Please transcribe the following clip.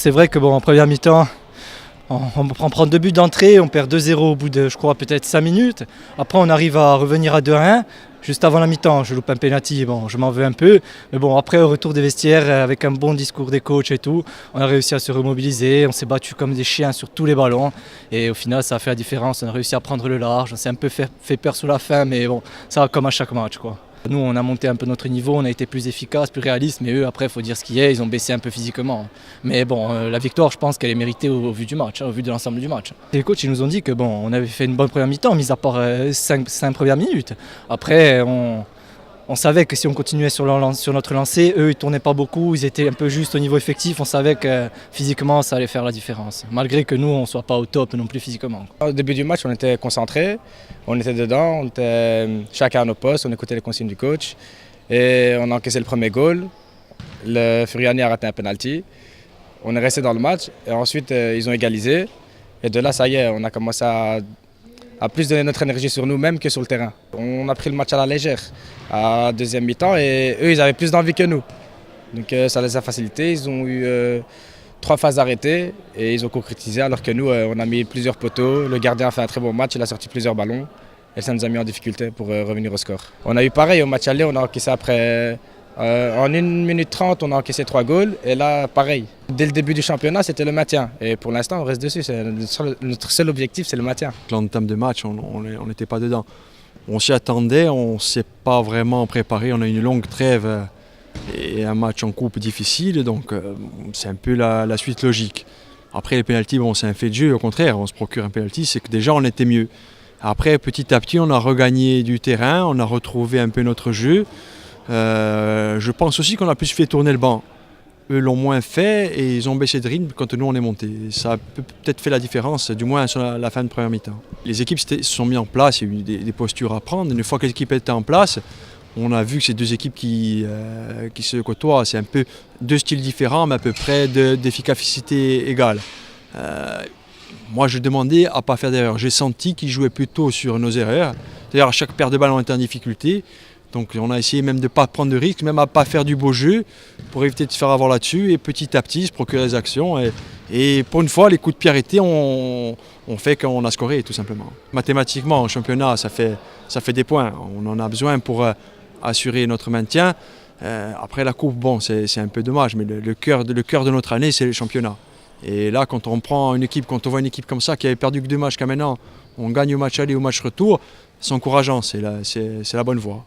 C'est vrai que bon, en première mi-temps, on prend 2 buts d'entrée, on perd 2-0 au bout de, je crois, peut-être 5 minutes. Après, on arrive à revenir à 2-1. Juste avant la mi-temps, je loupe un penalty, bon, je m'en veux un peu. Mais bon, après, au retour des vestiaires, avec un bon discours des coachs et tout, on a réussi à se remobiliser. On s'est battu comme des chiens sur tous les ballons. Et au final, ça a fait la différence. On a réussi à prendre le large. On s'est un peu fait peur sur la fin, mais bon, ça va comme à chaque match, quoi. Nous, on a monté un peu notre niveau, on a été plus efficace, plus réaliste, mais eux, après, il faut dire ce qu'il y a, ils ont baissé un peu physiquement. Mais bon, la victoire, je pense qu'elle est méritée au vu du match, au vu de l'ensemble du match. Les coachs, ils nous ont dit que bon, on avait fait une bonne première mi-temps, mis à part 5 premières minutes. Après, on savait que si on continuait sur notre lancée, eux, ils ne tournaient pas beaucoup, ils étaient un peu juste au niveau effectif. On savait que physiquement, ça allait faire la différence, malgré que nous, on ne soit pas au top non plus physiquement. Au début du match, on était concentrés, on était dedans, on était chacun à nos postes, on écoutait les consignes du coach. Et on a encaissé le premier goal. Le Furiani a raté un penalty. On est resté dans le match et ensuite, ils ont égalisé. Et de là, ça y est, on a commencé à plus donner notre énergie sur nous-mêmes que sur le terrain. On a pris le match à la légère, à deuxième mi-temps, et eux, ils avaient plus d'envie que nous. Donc ça les a facilités, ils ont eu 3 phases arrêtées et ils ont concrétisé, alors que nous, on a mis plusieurs poteaux, le gardien a fait un très bon match, il a sorti plusieurs ballons, et ça nous a mis en difficulté pour revenir au score. On a eu pareil, au match aller, on a encaissé après... en 1 minute 30, on a encaissé 3 goals et là, pareil. Dès le début du championnat, c'était le maintien. Et pour l'instant, on reste dessus. Notre seul objectif, c'est le maintien. L'entame de match, on n'était pas dedans. On s'y attendait, on ne s'est pas vraiment préparé. On a une longue trêve et un match en coupe difficile, donc c'est un peu la suite logique. Après, les pénaltys, bon, c'est un fait de jeu. Au contraire, on se procure un pénalty, c'est que déjà, on était mieux. Après, petit à petit, on a regagné du terrain, on a retrouvé un peu notre jeu. Je pense aussi qu'on a plus fait tourner le banc. Eux l'ont moins fait et ils ont baissé de rythme quand nous on est monté. Ça a peut-être fait la différence, du moins sur la fin de première mi-temps. Les équipes se sont mises en place, il y a eu des postures à prendre. Une fois que l'équipe était en place, on a vu que ces 2 équipes qui se côtoient, c'est un peu 2 styles différents mais à peu près d'efficacité égale. Moi je demandais à ne pas faire d'erreurs. J'ai senti qu'ils jouaient plutôt sur nos erreurs. D'ailleurs à chaque paire de balles on était en difficulté. Donc on a essayé même de ne pas prendre de risques, même à ne pas faire du beau jeu pour éviter de se faire avoir là-dessus et petit à petit se procurer les actions. Et pour une fois, les coups de pied arrêtés ont fait qu'on a scoré tout simplement. Mathématiquement, en championnat, ça fait des points. On en a besoin pour assurer notre maintien. Après la coupe, bon, c'est un peu dommage, mais le cœur de notre année, c'est le championnat. Et là, quand on voit une équipe comme ça qui avait perdu que 2 matchs qu'à maintenant, on gagne au match aller, au match retour, c'est encourageant, c'est la bonne voie.